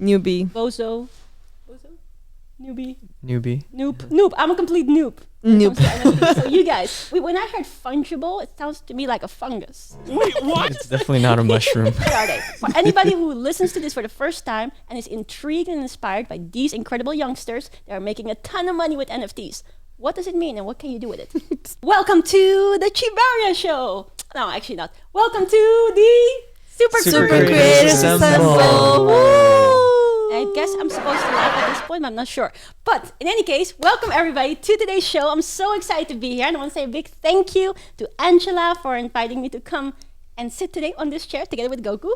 Newbie. Bozo. Newbie. Newbie. Noob. I'm a complete noob. Noob. So you guys, when I heard fungible, it sounds to me like a fungus. Wait, what? It's definitely not a mushroom. What are they? For anybody who listens to this for the first time and is intrigued and inspired by these incredible youngsters that are making a ton of money with NFTs, what does it mean and what can you do with it? Welcome to the Tjibaria show. No, actually not. Welcome to the Super Creators Assemble. Woo! I guess I'm supposed to laugh at this point, but I'm not sure. But in any case, welcome everybody to today's show. I'm so excited to be here, and I want to say a big thank you to Angela for inviting me to come and sit today on this chair together with Goku.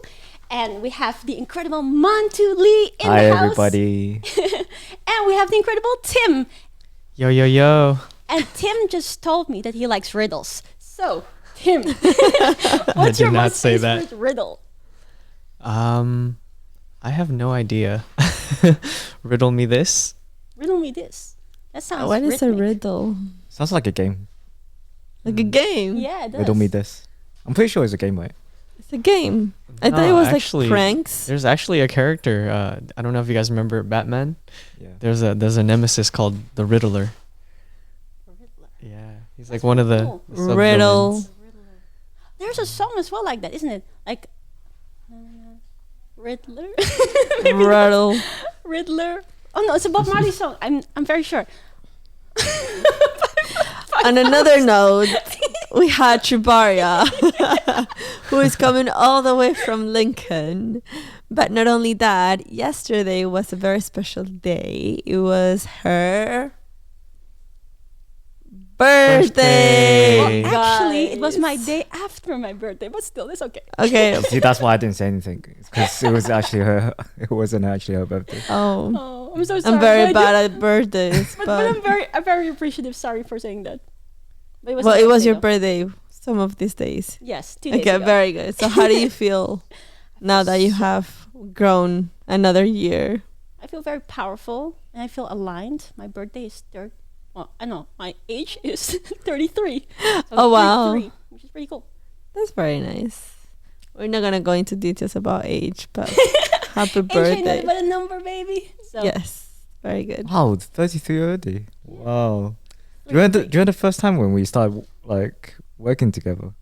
And we have the incredible Mantu Lee in Hi, the house. everybody. And we have the incredible Tim. Yo, yo, yo. And Tim just told me that he likes riddles. So, Tim, I what's did your not most say favorite that. riddle? I have no idea. Riddle me this. Riddle me this. That sounds What is a rhythmic. riddle? Sounds like a game. Like a game? Yeah, it does. Riddle me this. I'm pretty sure it's a game, right? It's a game. I thought No, it was actually, like pranks. There's actually a character. I don't know if you guys remember Batman. Yeah. There's a nemesis called the Riddler. Yeah, he's like one of the, cool. the sub-villains. Riddle. There's a song as well like that, isn't it? Like Riddler. Riddle. Riddler. Oh no, it's a Bob Marley song. I'm very sure. On another note, we had Tjibaria, who is coming all the way from Lincoln. But not only that, yesterday was a very special day. It was her birthday. Well, actually, it was my day after my birthday, but still, it's okay. Okay. See, that's why I didn't say anything. Because it was actually her. It wasn't actually her birthday. Oh, Oh, I'm so sorry. I'm very but I bad at birthdays. but But I'm very appreciative. Sorry for saying that. But it was well, my it was birthday, your though. birthday some of these days. Yes, 2 days Okay, ago. very good. So how do you feel now that you have grown another year? I feel very powerful and I feel aligned. My birthday is well, I know my age is 33. So Oh, wow. 33, which is pretty cool. That's very nice. We're not gonna go into details about age, but happy Age ain't birthday. nothing but a number, baby. So Yes, very good. Wow, 33 already. Wow. Do you remember the first time when we started like working together?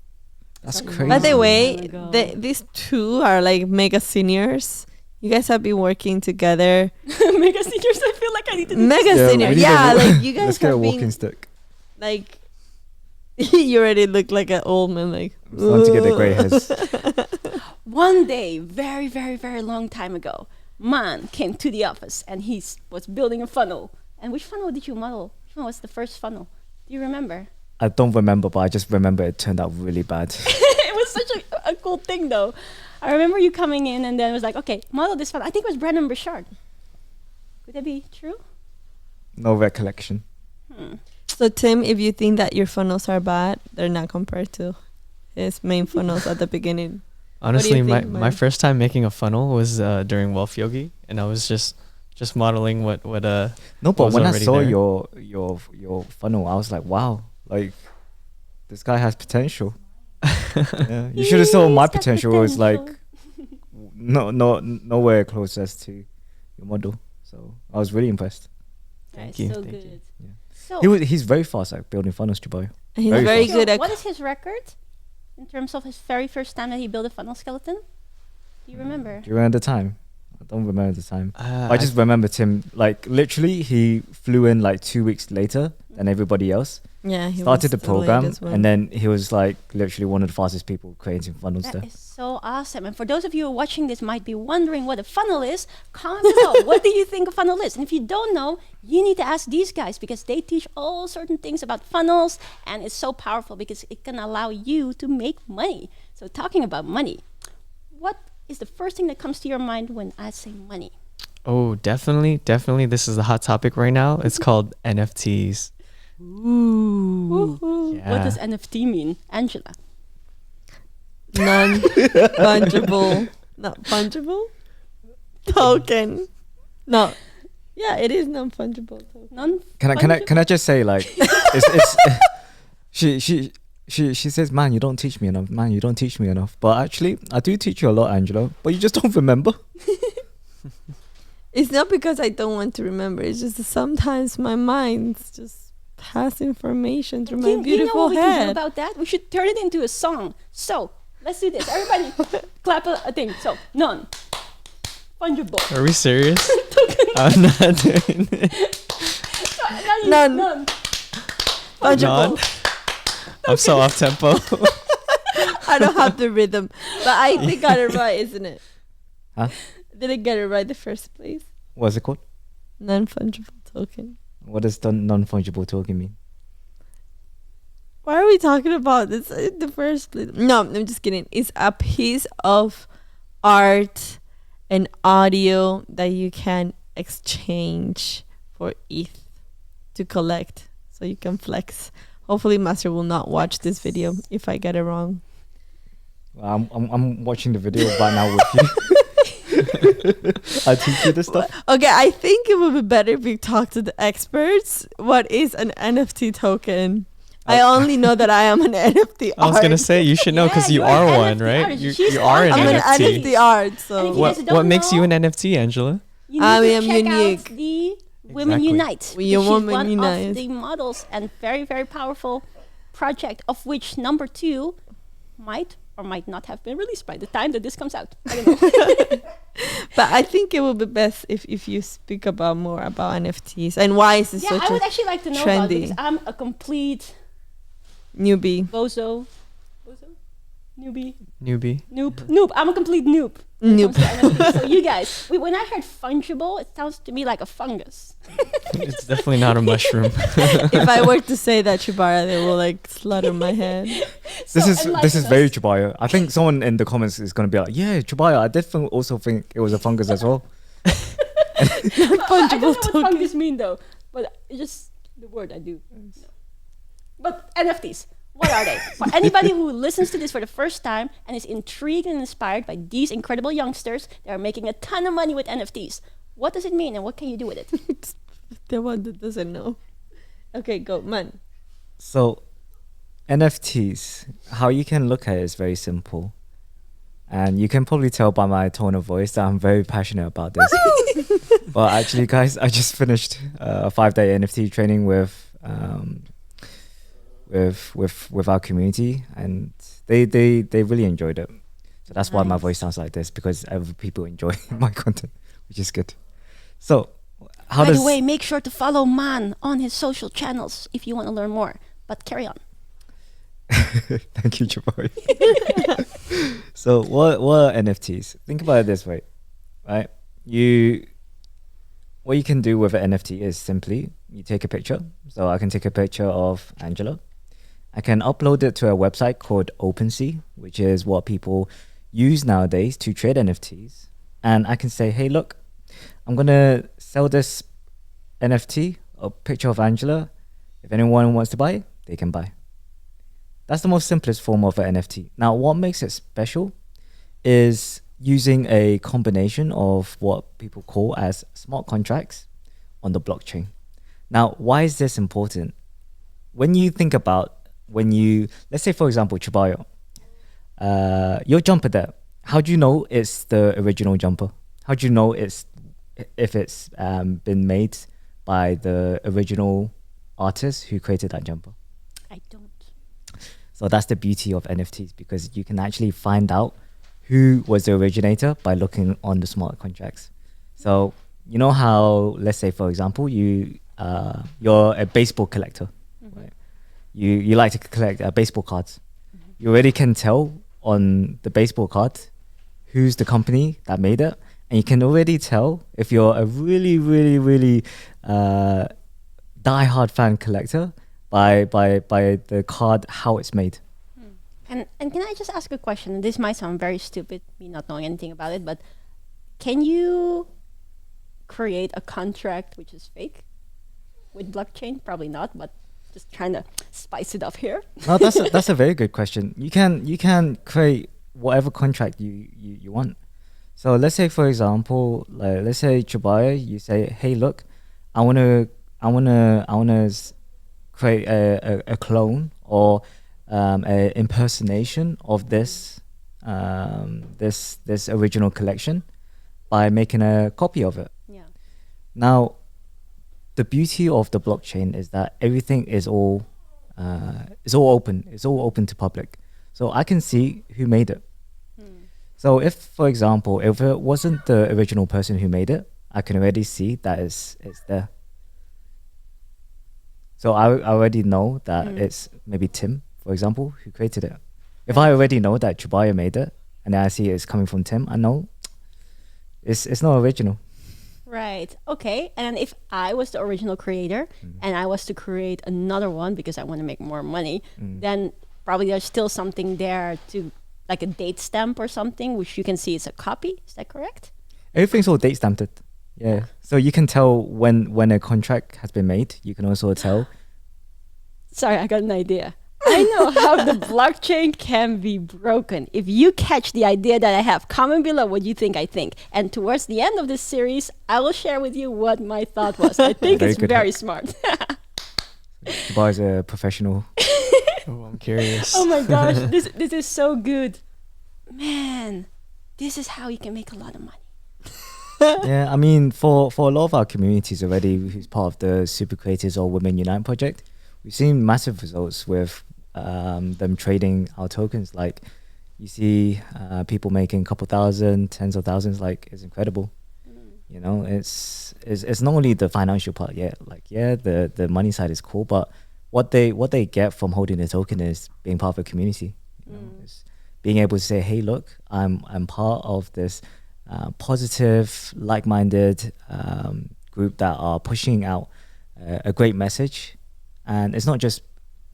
That's That's a crazy. By the long way, time ago. these two are like mega seniors. You guys have been working together. Mega seniors, I feel like I need to do Mega Yeah, senior, we need yeah. a wa- Like you Let's guys get a have walking been stick. like. You already look like an old man. Like I'm starting to get the grey hairs. One day, very, very, very long time ago, man came to the office and he was building a funnel. And which funnel did you model? Which one was the first funnel? Do you remember? I don't remember, but I just remember it turned out really bad. It was such a cool thing, though. I remember you coming in and then it was like, okay, model this funnel. I think it was Brennan Burchard. Could that be true? No recollection. So Tim, if you think that your funnels are bad, they're not compared to his main funnels at the beginning. Honestly, think, my Mike? first time making a funnel was during Wealth Yogi, and I was just modeling what No, but was when I already saw there. your funnel, I was like, wow, like this guy has potential. Yeah, you should have saw my He's got potential. It was like potential. nowhere close as to your model. So I was really impressed. That's you, so thank you. good. Yeah. So, He's very fast at building funnels, Tjibaria. He's Very very fast. good at. what is his record in terms of his very first time that he built a funnel skeleton? Do you remember? Do you remember the time? I don't remember the time. uh, I just remember Tim, like literally, he flew in like 2 weeks later than everybody else. Yeah, he Started the was program, latest one. and then he was like literally one of the fastest people creating funnels That there. is so awesome. And for those of you who are watching this might be wondering what a funnel is, comment below. What do you think a funnel is? And if you don't know, you need to ask these guys because they teach all certain things about funnels and it's so powerful because it can allow you to make money. So talking about money, what is the first thing that comes to your mind when I say money? Oh, definitely. This is the hot topic right now. It's called NFTs. Ooh. Woohoo. Yeah. What does NFT mean? Angela. Non-fungible. Not fungible? Token. No. Yeah, it is non-fungible token. None? Can I just say like it's she says, man, you don't teach me enough. Man, you don't teach me enough. But actually, I do teach you a lot, Angela. But you just don't remember. It's not because I don't want to remember. It's just that sometimes my mind's just pass information through my You know beautiful what we can do head. about that? We should turn it into a song. So let's do this. Everybody, clap a thing. So none. Fungible. Are we serious? I'm not doing it. None. None. Fungible. None. I'm so off tempo. I don't have the rhythm, but I think I got it right, isn't it? Huh? Did I get it right the first place? What's it called? Non-fungible token. What does the non-fungible token mean? Why are we talking about this in the first place? No, I'm just kidding. It's a piece of art and audio that you can exchange for ETH to collect, so you can flex. Hopefully, Master will not watch this video if I get it wrong. Well, I'm watching the video right now with you. I teach you this stuff. Okay, I think it would be better if we talk to the experts. What is an NFT token? I only know that I am an NFT I was art. gonna say you should know because Yeah, you you're are an one, NFT right? artist. You She's are an I'm an NFT. NFT art. And So if you guys don't What makes you know, an NFT, Angela? you I need to am check unique. out the Women Exactly. Unite. We which are is Women one Unite. of the models and very, very powerful project, of which number 2 might or might not have been released by the time that this comes out. I don't know. but I think it would be best if you speak about more about NFTs and why is it Yeah, such I a would actually like to know about it trendy because I'm a complete newbie. bozo. Newbie. Newbie. Noob. I'm a complete noob. when it Noob. comes to NFTs. So you guys, when I heard fungible, it sounds to me like a fungus. It's definitely not a mushroom. If I were to say that Tjibaria, they will like slaughter my head. This is enlighten very us. Tjibaria. I think someone in the comments is gonna be like, yeah, Tjibaria. I did also think it was a fungus as well. I don't know what token. fungus mean though, but it's just the word I do. No. But NFTs, what are they? For anybody who listens to this for the first time and is intrigued and inspired by these incredible youngsters that are making a ton of money with NFTs, what does it mean and what can you do with it? The one that doesn't know. Okay, go, man. So, NFTs, how you can look at it is very simple. And you can probably tell by my tone of voice that I'm very passionate about this. Well, actually, guys, I just finished a 5-day NFT training with our community, and they really enjoyed it. So that's why my voice sounds like this, because other people enjoy my content, which is good. So, how By does the way, make sure to follow Man on his social channels if you want to learn more. But carry on. Thank you, Tjibaria. So what are NFTs? Think about it this way, right? What you can do with an NFT is simply you take a picture. So I can take a picture of Angela. I can upload it to a website called OpenSea, which is what people use nowadays to trade NFTs. And I can say, hey, look, I'm gonna sell this NFT, a picture of Angela. If anyone wants to buy it, they can buy. That's the most simplest form of an NFT. Now, what makes it special is using a combination of what people call as smart contracts on the blockchain. Now, why is this important? When you think about, let's say, for example, Tjibaria, your jumper there, how do you know it's the original jumper? How do you know if it's been made by the original artist who created that jumper? I don't. So that's the beauty of NFTs, because you can actually find out who was the originator by looking on the smart contracts. So you know how, let's say for example, you're a baseball collector, right? You like to collect baseball cards. You already can tell on the baseball card who's the company that made it, and you can already tell if you're a really, really, really die-hard fan collector by the card, how it's made. And can I just ask a question? This might sound very stupid, me not knowing anything about it, but can you create a contract which is fake with blockchain? Probably not, but just trying to spice it up here. No, that's a very good question. You can create whatever contract you want. So let's say, for example, let's say Tjibaria, you say, hey, look, I wanna create a clone or a impersonation of this original collection by making a copy of it. Yeah. Now, the beauty of the blockchain is that everything is all open. It's all open to public. So I can see who made it. So if, for example, if it wasn't the original person who made it, I can already see that it's there. So I already know that it's maybe Tim, for example, who created it. If I already know that Tjibaria made it, and then I see it's coming from Tim, I know it's not original. Right. Okay. And if I was the original creator and I was to create another one because I want to make more money, then probably there's still something there to, like a date stamp or something, which you can see it's a copy. Is that correct? Everything's all date stamped. Yeah. So you can tell when a contract has been made. You can also tell. Sorry, I got an idea. I know how the blockchain can be broken. If you catch the idea that I have, comment below what you think I think. And towards the end of this series, I will share with you what my thought was. I think it's very smart. Tjibaria's a professional. Oh, I'm curious. Oh my gosh, this is so good. Man, this is how you can make a lot of money. Yeah, I mean, for a lot of our communities already, who's part of the Super Creators or Women Unite project, we've seen massive results with them trading our tokens. Like, you see people making a couple thousand, tens of thousands. Like, it's incredible. You know, it's not only the financial part. Yeah, like, yeah, the money side is cool, but what they get from holding the token is being part of a community. You know, it's being able to say, hey, look, I'm part of this positive, like-minded group that are pushing out a great message. And it's not just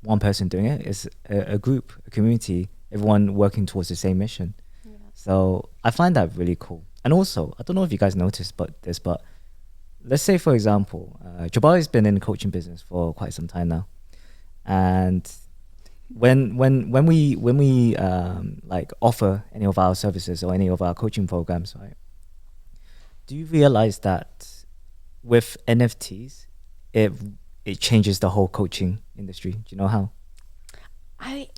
one person doing it, it's a group, a community, everyone working towards the same mission. Yeah. So I find that really cool. And also, I don't know if you guys noticed but let's say, for example, Tjibaria's been in the coaching business for quite some time now. And when we like offer any of our services or any of our coaching programs, right? Do you realize that with NFTs, it changes the whole coaching industry? Do you know how? I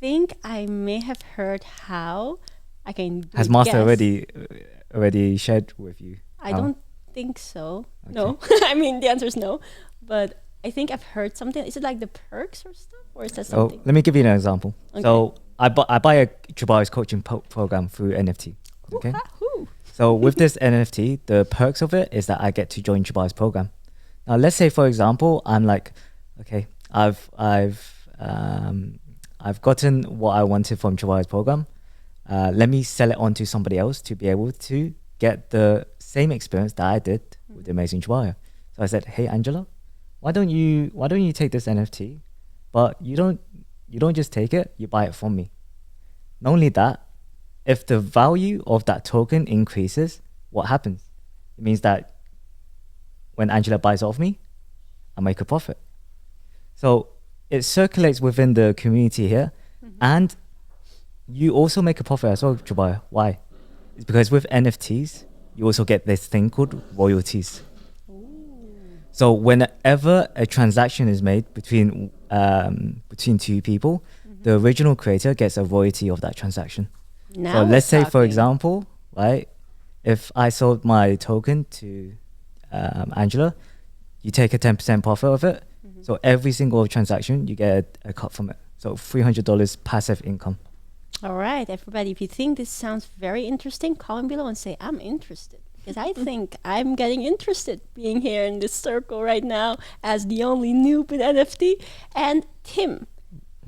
think I may have heard how. I can Has Master already shared with you? I don't think so. Okay. No. I mean, the answer is no. But I think I've heard something. Is it like the perks or stuff? Or is that something? Oh, let me give you an example. Okay. So I buy a Tjibaria's coaching program through NFT. Okay. So with this NFT, the perks of it is that I get to join Tjibaria's program. Now, let's say, for example, I'm like, okay, I've gotten what I wanted from Tjibaria's program. Let me sell it on to somebody else to be able to get the same experience that I did with the amazing Tjibaria. So I said, hey, Angela, why don't you take this NFT, but you don't just take it, you buy it from me. Not only that, if the value of that token increases, what happens? It means that when Angela buys off me, I make a profit. So it circulates within the community here, and you also make a profit as well, Tjibaria. Why? It's because with NFTs, you also get this thing called royalties. So whenever a transaction is made between two people, the original creator gets a royalty of that transaction. Now so let's say, for example, right, if I sold my token to Angela, you take a 10% profit of it. So every single transaction, you get a cut from it. So $300 passive income. All right, everybody, if you think this sounds very interesting, comment below and say, I'm interested. Because I think I'm getting interested being here in this circle right now as the only noob in NFT. And Tim,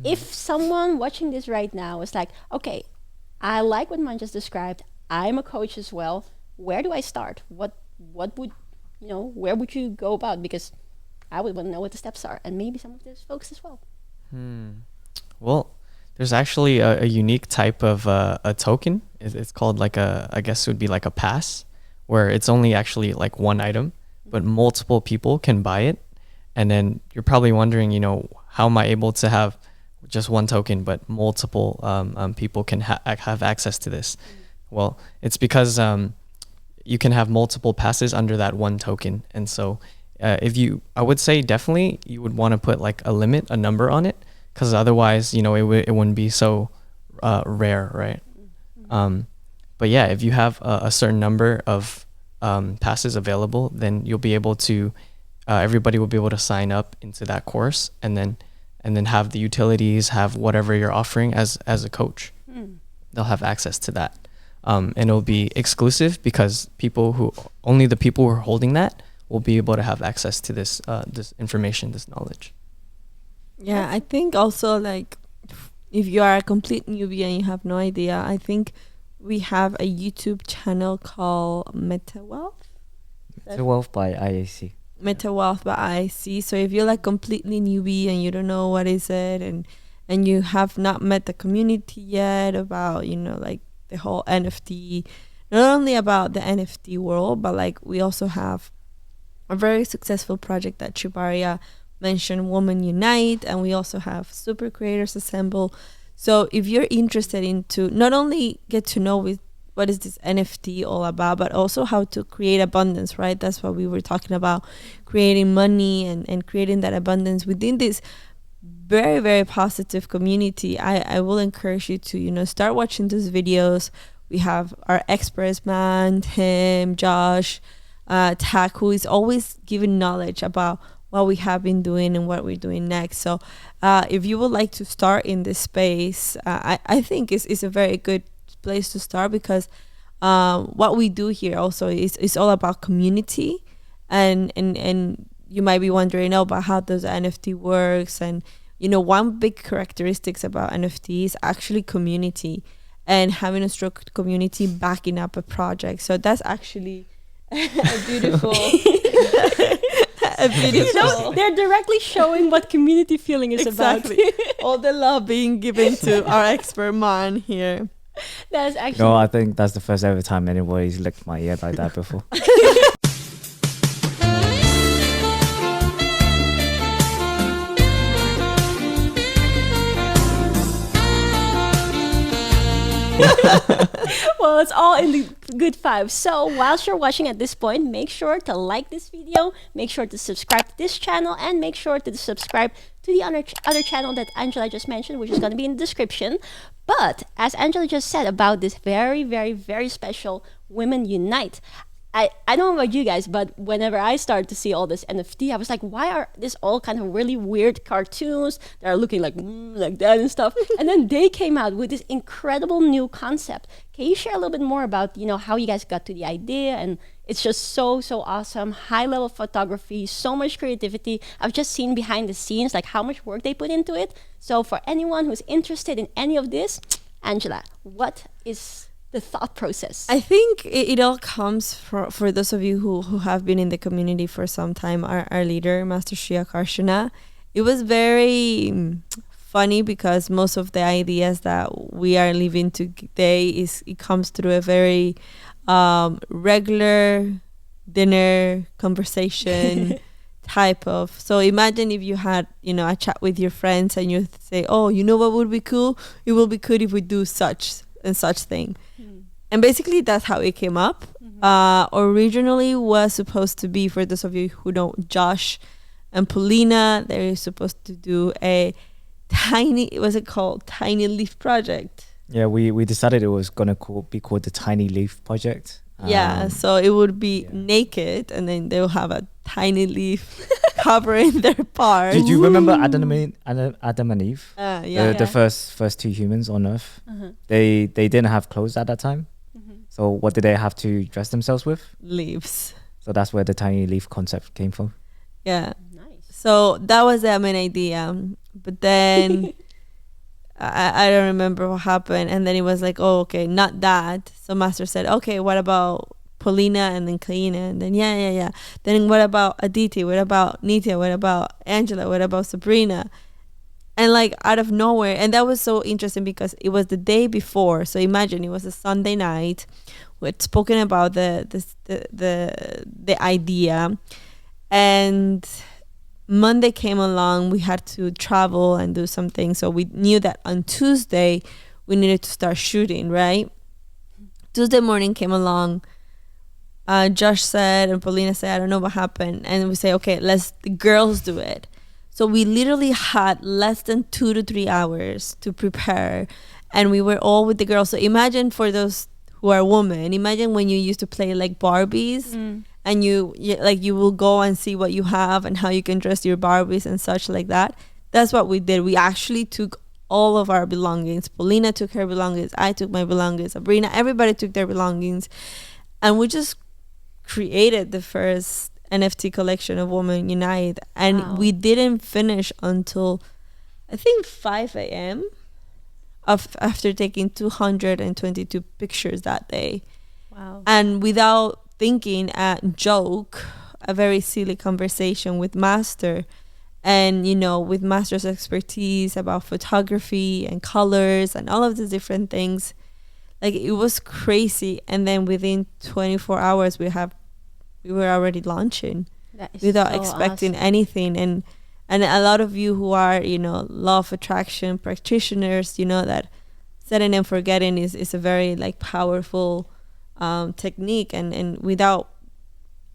if someone watching this right now is like, okay, I like what Man just described. I'm a coach as well. Where do I start? What would, where would you go about? Because I would want to know what the steps are, and maybe some of those folks as well. Well, there's actually a unique type of a token. It's called I guess it would be like a pass, where it's only actually like one item, but multiple people can buy it. And then you're probably wondering, how am I able to have just one token, but multiple people can have access to this? Well, it's because you can have multiple passes under that one token. And so I would say definitely you would want to put like a limit, a number on it, because otherwise, it wouldn't be so rare, right? But yeah, if you have a certain number of passes available, then you'll be able to everybody will be able to sign up into that course, and then have the utilities, have whatever you're offering as a coach. They'll have access to that, and it'll be exclusive because only the people who are holding that will be able to have access to this this information, this knowledge. Yeah, I think also like if you are a complete newbie and you have no idea, I think we have a YouTube channel called Meta Wealth. It's a wealth by IAC. Meta Wealth by IAC. So if you're like completely newbie and you don't know what is it, and you have not met the community yet about, you know, like the whole NFT, not only about the NFT world, but like we also have a very successful project that Tjibaria mentioned, Women Unite, and we also have Super Creators Assemble. So if you're interested into not only get to know with what is this NFT all about, but also how to create abundance, right? That's what we were talking about, creating money and creating that abundance within this very, very positive community. I will encourage you to, you know, start watching those videos. We have our experts, man, Tim, Josh, Tak, who is always giving knowledge about what we have been doing and what we're doing next. So if you would like to start in this space, I think it's a very good place to start, because what we do here also is all about community, and you might be wondering, oh, but how does NFT works? And you know, one big characteristics about NFT is actually community, and having a strong community backing up a project. So that's actually a beautiful You know, they're directly showing what community feeling is exactly. about. All the love being given to our expert man here. That is actually. No, I think that's the first ever time anybody's licked my ear like that before. Well, it's all in the good vibes. So whilst you're watching at this point, make sure to like this video, make sure to subscribe to this channel, and make sure to subscribe to the other channel that Angela just mentioned, which is going to be in the description. But as Angela just said about this very, very, very special Women Unite, I don't know about you guys, but whenever I started to see all this NFT, I was like, why are this all kind of really weird cartoons that are looking like that and stuff? And then they came out with this incredible new concept. Can you share a little bit more about, you know, how you guys got to the idea? And it's just so awesome. High level photography, so much creativity. I've just seen behind the scenes, like how much work they put into it. So for anyone who's interested in any of this, Angela, what is the thought process? I think it all comes for those of you who have been in the community for some time. Our leader, Master Shia Karshana, it was very funny because most of the ideas that we are living today it comes through a very regular dinner conversation type of. So imagine if you had, you know, a chat with your friends and you say, oh, you know what would be cool? It will be cool if we do such and such thing. And basically that's how it came up. Originally was supposed to be, for those of you who know, Josh and Paulina, they're supposed to do a tiny, what's it called? Tiny Leaf Project. Yeah, we decided it was going to be called the Tiny Leaf Project. So it would be naked, and then they'll have a tiny leaf covering their parts. Did you remember Adam and Eve? Yeah. The first two humans on Earth. They didn't have clothes at that time. So what did they have to dress themselves with? Leaves. So that's where the tiny leaf concept came from. Yeah. Nice. So that was the main idea. But then I don't remember what happened. And then it was like, oh, okay, not that. So Master said, okay, what about Paulina and then Kaina? And then, yeah. Then what about Aditi? What about Nitya? What about Angela? What about Sabrina? And like out of nowhere, and that was so interesting because it was the day before. So imagine it was a Sunday night. We'd spoken about the idea, and Monday came along. We had to travel and do something, so we knew that on Tuesday we needed to start shooting. Right? Tuesday morning came along. Josh said and Paulina said, I don't know what happened, and we say, okay, let's the girls do it. So we literally had less than 2 to 3 hours to prepare, and we were all with the girls. So imagine for those who are women. Imagine when you used to play like Barbies, and you will go and see what you have and how you can dress your Barbies and such like that. That's what we did. We actually took all of our belongings. Paulina took her belongings. I took my belongings. Sabrina, everybody took their belongings, and we just created the first NFT collection of Women Unite. And we didn't finish until I think 5 a.m. after taking 222 pictures that day. Wow. And without thinking, a joke, a very silly conversation with Master, and with Master's expertise about photography and colors and all of these different things. Like, it was crazy. And then within 24 hours we were already launching without expecting anything. And a lot of you who are law of attraction practitioners, that setting and forgetting is a very like powerful technique, and without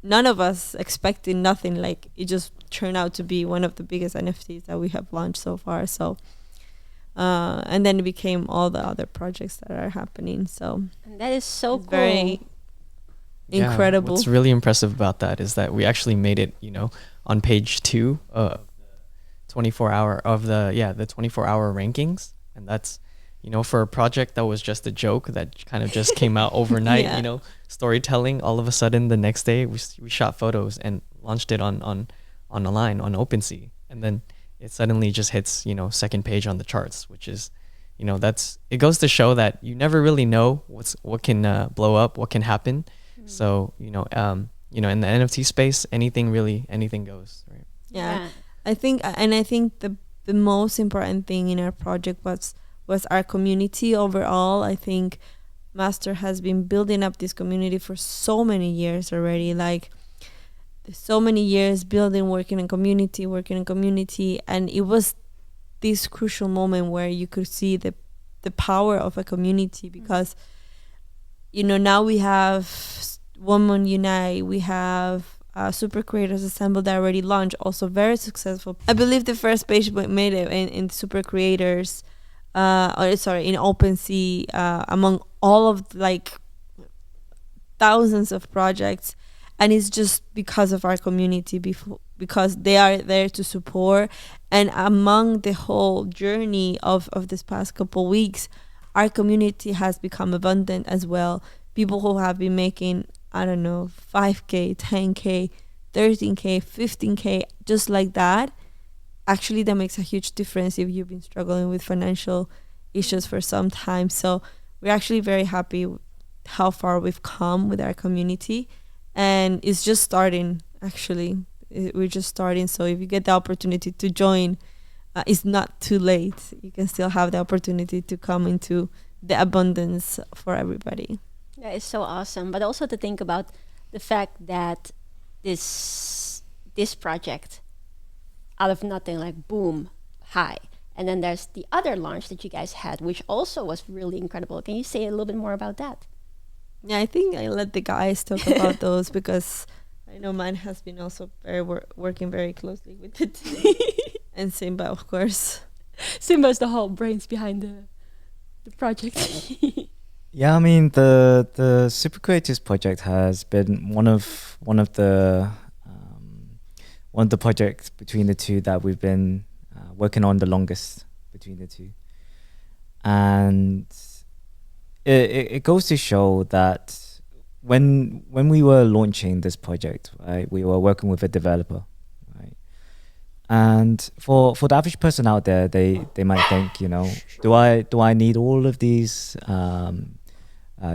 none of us expecting nothing, like it just turned out to be one of the biggest NFTs that we have launched so far. So and then it became all the other projects that are happening. So and that is so cool. Very incredible. What's really impressive about that is that we actually made it, on page 2 of the 24-hour rankings, and that's for a project that was just a joke that kind of just came out overnight. Storytelling. All of a sudden, the next day we shot photos and launched it on a line on OpenSea, and then it suddenly just hits second page on the charts, which is it goes to show that you never really know what can blow up, what can happen. So in the NFT space, anything goes, right? Yeah. I think the most important thing in our project was our community overall. I think Master has been building up this community for so many years already, like so many years working in community, and it was this crucial moment where you could see the power of a community, because now we have Women Unite, we have Super Creators Assembled that already launched, also very successful. I believe the first page we made it in Super Creators, in OpenSea, among all of like thousands of projects, and it's just because of our community, because they are there to support. And among the whole journey of this past couple weeks, our community has become abundant as well. People who have been making, I don't know, 5K, 10K, 13K, 15K, just like that. Actually, that makes a huge difference if you've been struggling with financial issues for some time. So we're actually very happy how far we've come with our community, and it's just starting. Actually, we're just starting. So if you get the opportunity to join, it's not too late. You can still have the opportunity to come into the abundance for everybody. That is so awesome. But also to think about the fact that this project, out of nothing, like boom, hi. And then there's the other launch that you guys had, which also was really incredible. Can you say a little bit more about that? Yeah, I think I let the guys talk about those, because I know mine has been also working very closely with the team. And Simba, of course. Simba's the whole brains behind the project. Yeah, I mean the Super Creators project has been one of the projects between the two that we've been working on the longest between the two, and it goes to show that when we were launching this project, right, we were working with a developer, right, and for the average person out there, they might think, do I need all of these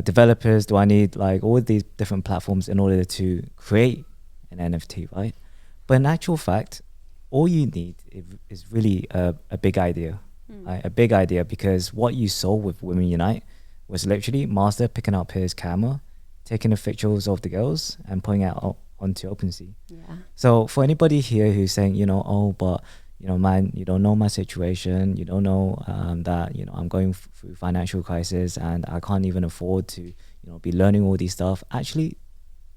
developers? Do I need like all of these different platforms in order to create an NFT, right? But in actual fact, all you need is really a big idea, right? A big idea, because what you saw with Women Unite was literally Master picking up his camera, taking the pictures of the girls and putting it out onto OpenSea. Yeah. So for anybody here who's saying, but man, you don't know my situation, you don't know that I'm going through financial crisis and I can't even afford to be learning all these stuff. Actually,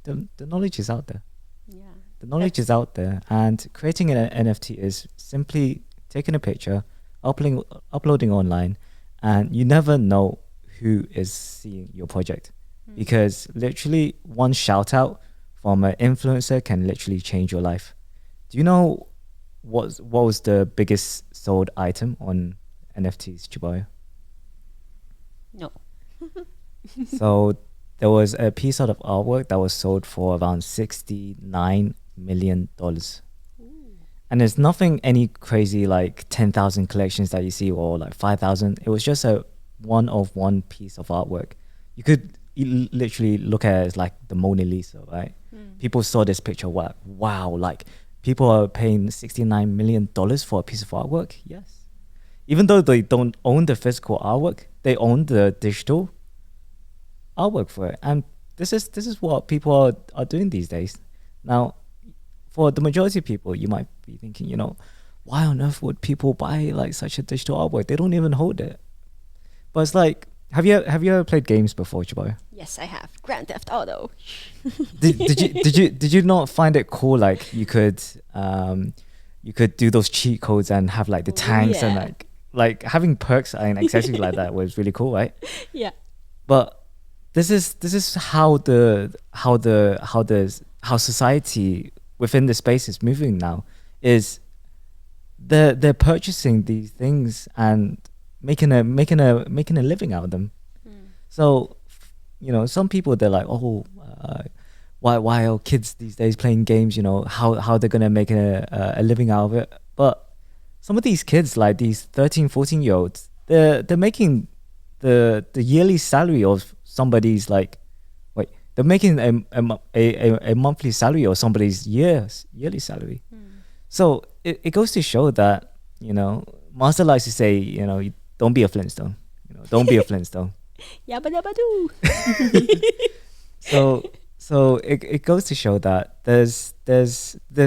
the knowledge is out there. Yeah. The knowledge is out there, and creating an NFT is simply taking a picture, uploading online, and you never know who is seeing your project. because literally one shout out from an influencer can literally change your life. Do you know what was the biggest sold item on NFTs, Tjibaria? No. So there was a piece of artwork that was sold for around $69 million. And there's nothing any crazy like 10,000 collections that you see or like 5,000. It was just a one piece of artwork. You could literally look at it as like the Mona Lisa, right? People saw this picture, wow, like people are paying $69 million for a piece of artwork. Yes. Even though they don't own the physical artwork, they own the digital artwork for it. And this is what people are doing these days. Now, for the majority of people, you might be thinking, you know, why on earth would people buy like such a digital artwork? They don't even hold it. But it's like, have you ever played games before, Tjibaria? Yes, I have. Grand Theft Auto. Did you not find it cool? Like you could do those cheat codes and have like the tanks and yeah. like having perks and accessories like that was really cool, right? Yeah. But this is how society within the space is moving now. Is they're purchasing these things and making a living out of them. So, you know, some people they're like, oh, why are kids these days playing games? You know, how they're gonna make a living out of it? But some of these kids, like these 13, 14-year-olds, they're making the yearly salary of somebody's like, wait, they're making a monthly salary or somebody's yearly salary. So it goes to show that, you know, Master likes to say, you know, don't be a Flintstone. You know, don't be a Flintstone. Yabba dabba doo. So it goes to show that there's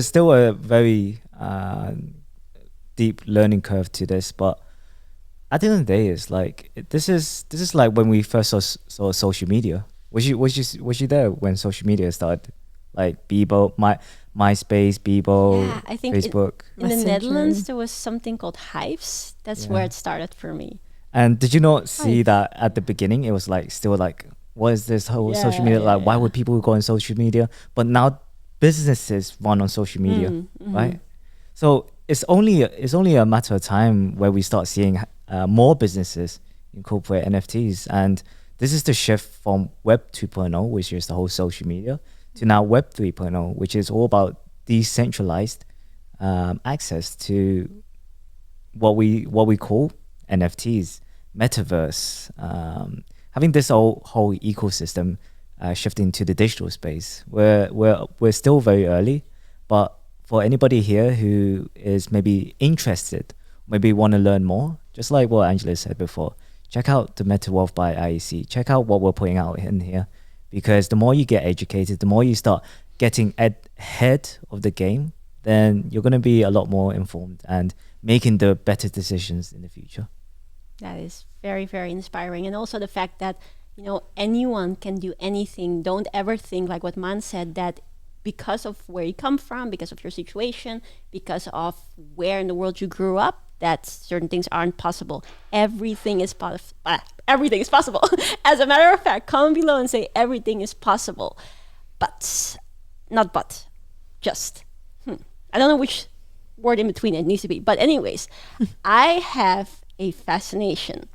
still a very deep learning curve to this, but at the end of the day, it's like this is like when we first saw social media. Was you there when social media started? Like Bebo, MySpace, Bebo, Yeah, I think Facebook. in the Messenger. Netherlands, there was something called Hives. That's where Yeah. it started for me. And did you not see Hive. that at the beginning? It was like still like, what is this whole social media? Yeah, Like, why yeah. would people go on social media? But now businesses run on social media, right? So it's only a matter of time where we start seeing more businesses incorporate NFTs, and this is the shift from Web 2.0, which is the whole social media, to now Web 3.0, which is all about decentralized access to what we call NFTs, metaverse, having this whole ecosystem shifting to the digital space. We're still very early, but for anybody here who is maybe interested, maybe want to learn more, just like what Angela said before, check out the Meta Wealth by IEC. Check out what we're putting out in here, because the more you get educated, the more you start getting ahead of the game, then you're going to be a lot more informed and making the better decisions in the future. That is very, very inspiring. And also the fact that, you know, anyone can do anything. Don't ever think, like what Man said, that because of where you come from, because of your situation, because of where in the world you grew up, that certain things aren't possible. Everything is everything is possible. As a matter of fact, comment below and say everything is possible. But, not but, just. I don't know which word in between it needs to be. But anyways, I have a fascination.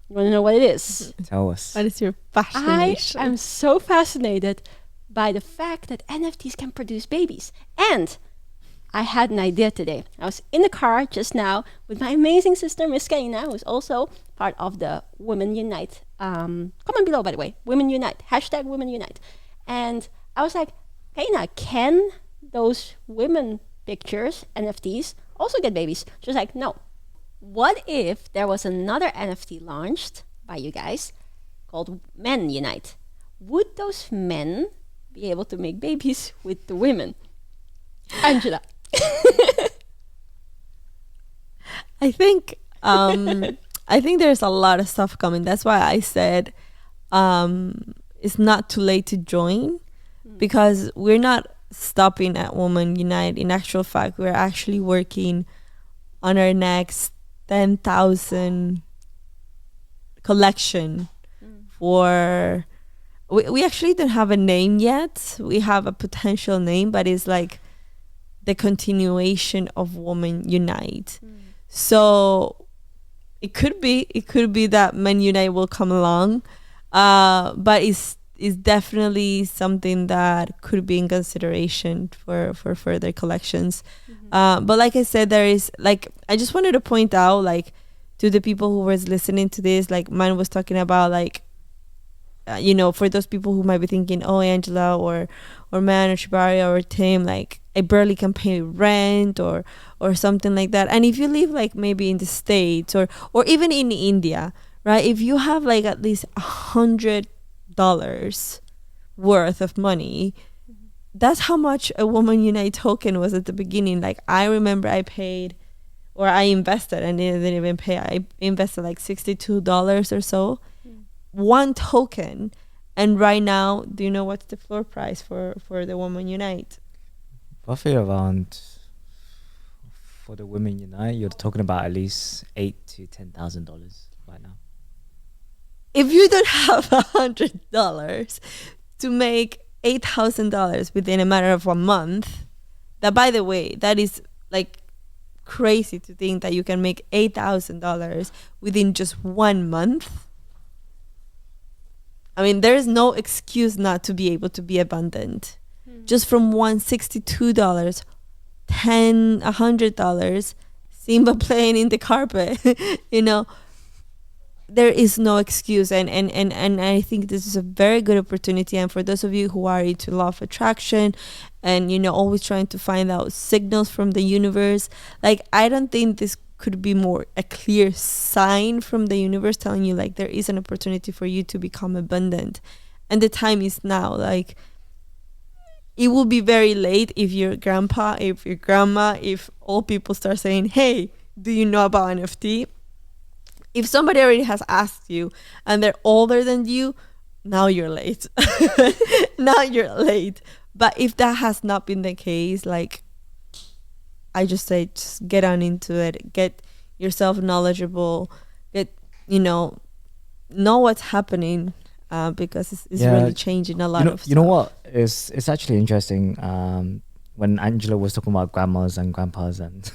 You want to know what it is? Tell us. What is your I fascination? am so fascinated by the fact that NFTs can produce babies. And I had an idea today. I was in the car just now with my amazing sister, Miss Kaina, who's also part of the Women Unite. Comment below, by the way. Women Unite. Hashtag Women Unite. And I was like, Kaina, can those women pictures, NFTs, also get babies? She was like, no. What if there was another NFT launched by you guys called Men Unite? Would those men be able to make babies with the women? Angela. I think there's a lot of stuff coming. That's why I said it's not too late to join, because we're not stopping at Women Unite. In actual fact, we're actually working on our next 10,000 collection for we actually don't have a name yet. We have a potential name, but it's like the continuation of Women Unite. So it could be that Men Unite will come along, but it's definitely something that could be in consideration for further collections. But like I said, there is like, I just wanted to point out, like, to the people who was listening to this, like Man was talking about, like, you know, for those people who might be thinking, oh, Angela or Man or Tjibaria or Tim, like, I barely can pay rent or something like that. And if you live like maybe in the States or even in India, right? If you have like at least $100 worth of money, that's how much a Woman Unite token was at the beginning. Like, I remember I paid, or I invested, and I didn't even pay. I invested like $62 or so, one token. And right now, do you know what's the floor price for the Women Unite? Roughly around, for the Women Unite, you're talking about at least $8,000 to $10,000 right now. If you don't have $100 to make $8,000 within a matter of 1 month, that, by the way, that is like crazy to think that you can make $8,000 within just 1 month. I mean, there is no excuse not to be able to be abundant. Just from $162, $100, Simba playing in the carpet, you know, there is no excuse. And I think this is a very good opportunity. And for those of you who are into law of attraction and, you know, always trying to find out signals from the universe, like, I don't think this could be more a clear sign from the universe telling you, like, there is an opportunity for you to become abundant. And the time is now. Like, it will be very late if your grandpa, if your grandma, if all people start saying, hey, do you know about NFT? If somebody already has asked you and they're older than you, now you're late. Now you're late. But if that has not been the case, like, I just say, just get on into it. Get yourself knowledgeable. Get, you know what's happening. Because it's really changing a lot of stuff. You know what? It's actually interesting. When Angela was talking about grandmas and grandpas and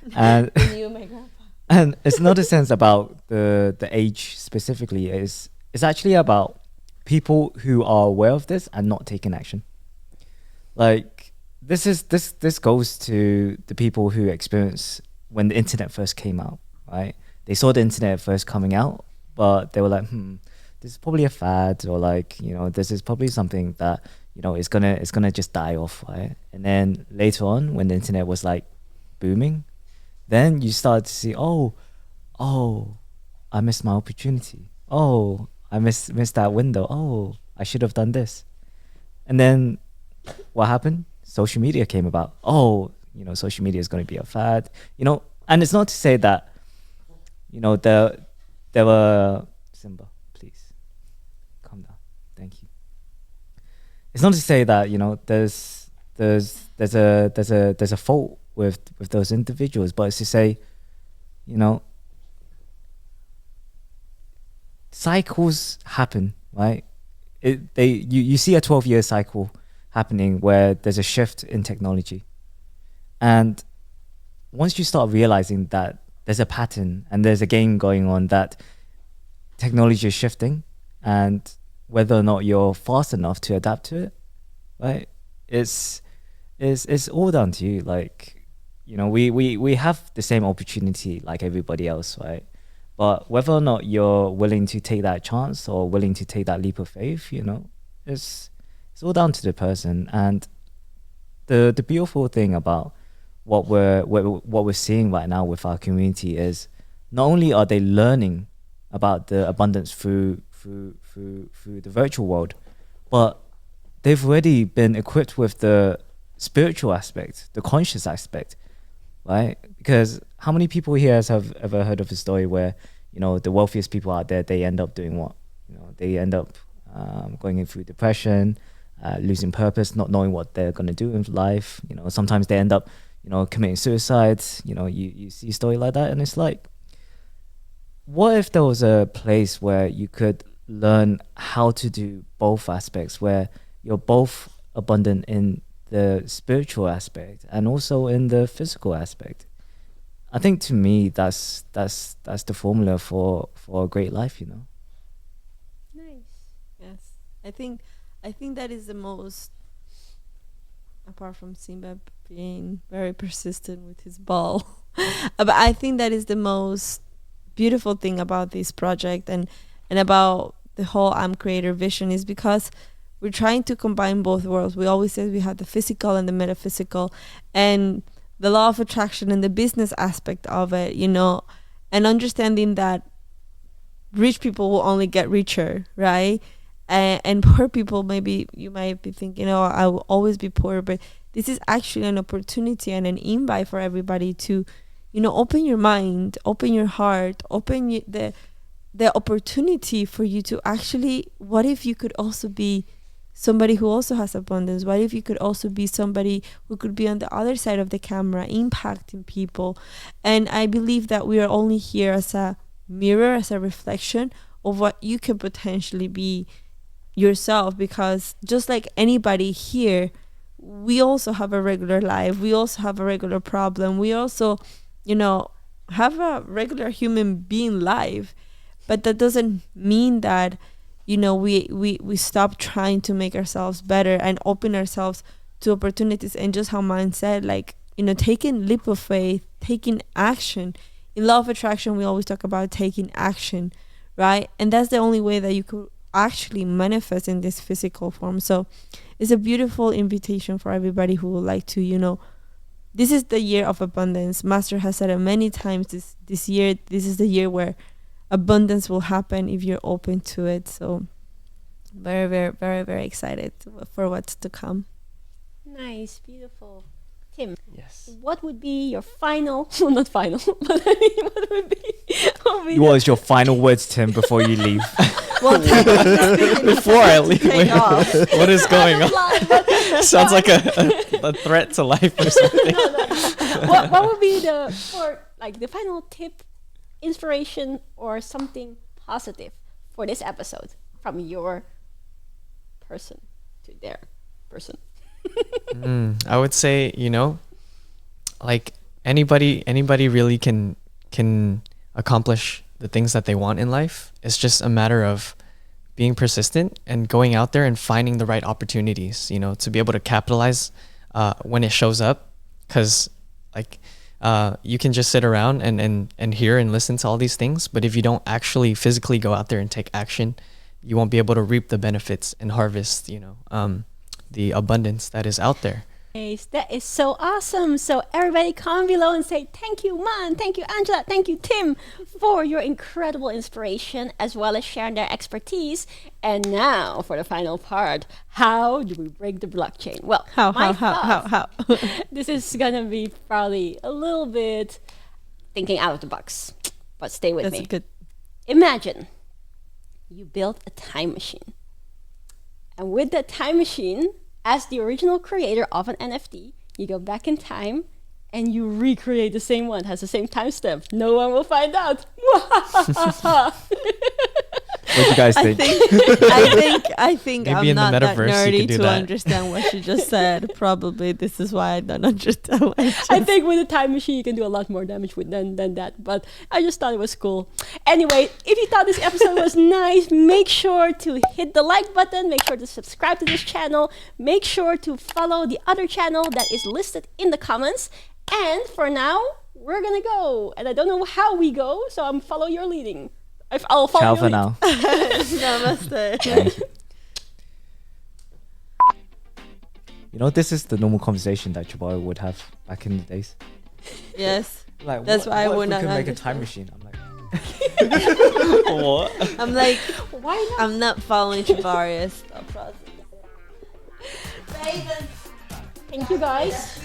You, my grandpa. and it's not a sense about the age specifically. It's actually about people who are aware of this and not taking action. Like, this goes to the people who experienced when the internet first came out, right? They saw the internet first coming out, but they were like, this is probably a fad, or like, you know, this is probably something that, you know, it's gonna just die off, right? And then later on, when the internet was like booming, then you start to see, oh, I missed my opportunity. Oh, I missed that window. Oh, I should have done this. And then what happened? Social media came about. Oh, you know, social media is going to be a fad, you know. And it's not to say that, you know, there were Simba, please calm down. Thank you. It's not to say that, you know, there's a fault with those individuals, but it's to say, you know, cycles happen, right? You see a 12-year cycle happening where there's a shift in technology, and once you start realizing that there's a pattern and there's a game going on, that technology is shifting, and whether or not you're fast enough to adapt to it, right? It's all down to you. Like, you know, we have the same opportunity like everybody else, right? But whether or not you're willing to take that chance or willing to take that leap of faith, you know, it's all down to the person. And the beautiful thing about what we're seeing right now with our community is, not only are they learning about the abundance through the virtual world, but they've already been equipped with the spiritual aspect, the conscious aspect, right? Because how many people here have ever heard of a story where, you know, the wealthiest people out there, they end up doing what? You know, they end up going in through depression, losing purpose, not knowing what they're going to do in life. You know, sometimes they end up, you know, committing suicide. You know, you see a story like that, and it's like, what if there was a place where you could learn how to do both aspects, where you're both abundant in the spiritual aspect and also in the physical aspect. I think to me that's the formula for a great life, you know. Nice. Yes, I think that is the most, apart from Simba being very persistent with his ball, but I think that is the most beautiful thing about this project and about the whole Am Creator vision, is because we're trying to combine both worlds. We always say we have the physical and the metaphysical, and the law of attraction and the business aspect of it, you know, and understanding that rich people will only get richer, right? And poor people, maybe you might be thinking, oh, I will always be poor, but this is actually an opportunity and an invite for everybody to, you know, open your mind, open your heart, open the opportunity for you to actually, what if you could also be somebody who also has abundance? What if you could also be somebody who could be on the other side of the camera, impacting people? And I believe that we are only here as a mirror, as a reflection of what you could potentially be yourself, because just like anybody here, we also have a regular life, we also have a regular problem, we also, you know, have a regular human being life. But that doesn't mean that, you know, we stop trying to make ourselves better and open ourselves to opportunities. And just how mine said, like, you know, taking leap of faith, taking action. In law of attraction, we always talk about taking action, right? And that's the only way that you could actually manifest in this physical form. So it's a beautiful invitation for everybody who would like to, you know, this is the year of abundance. Master has said it many times, this year, this is the year where abundance will happen if you're open to it. So very, very, very, very excited for what's to come. Nice, beautiful. Tim, Yes. what would be your final, well, not final, but I mean, what would be What was your final words, Tim, before you leave? Well, Before I leave, take off. what is going on? Sounds like a threat to life or something. what would be the final tip, inspiration, or something positive for this episode from your person to their person? I would say, you know, like anybody really can accomplish the things that they want in life. It's just a matter of being persistent and going out there and finding the right opportunities, you know, to be able to capitalize when it shows up. Because like you can just sit around and hear and listen to all these things, but if you don't actually physically go out there and take action, you won't be able to reap the benefits and harvest, you know, the abundance that is out there. Nice. That is so awesome. So everybody comment below and say thank you, Man, thank you, Angela, thank you, Tim, for your incredible inspiration as well as sharing their expertise. And now for the final part, how do we break the blockchain? Well, How? This is gonna be probably a little bit thinking out of the box, but stay with That's me. good. Imagine you built a time machine. And with that time machine, as the original creator of an NFT, you go back in time and you recreate the same one, has the same timestamp. No one will find out. What do you guys think? I think Maybe I'm in the not that metaverse you nerdy could do to that. understand what you just said. Probably this is why I don't understand what you just I think with a time machine you can do a lot more damage with than that. But I just thought it was cool. Anyway, if you thought this episode was nice, make sure to hit the like button. Make sure to subscribe to this channel. Make sure to follow the other channel that is listed in the comments. And for now, we're gonna go. And I don't know how we go, so I'm follow your leading. I'll follow Ciao your for lead. now. Namaste. Thank you. You know, this is the normal conversation that Tjibaria would have back in the days. Yes. Like, That's why I what would if not we could make a time understand. machine. I'm like, What? I'm like, Why not? I'm not following Tjibaria's thought process. Thank you guys.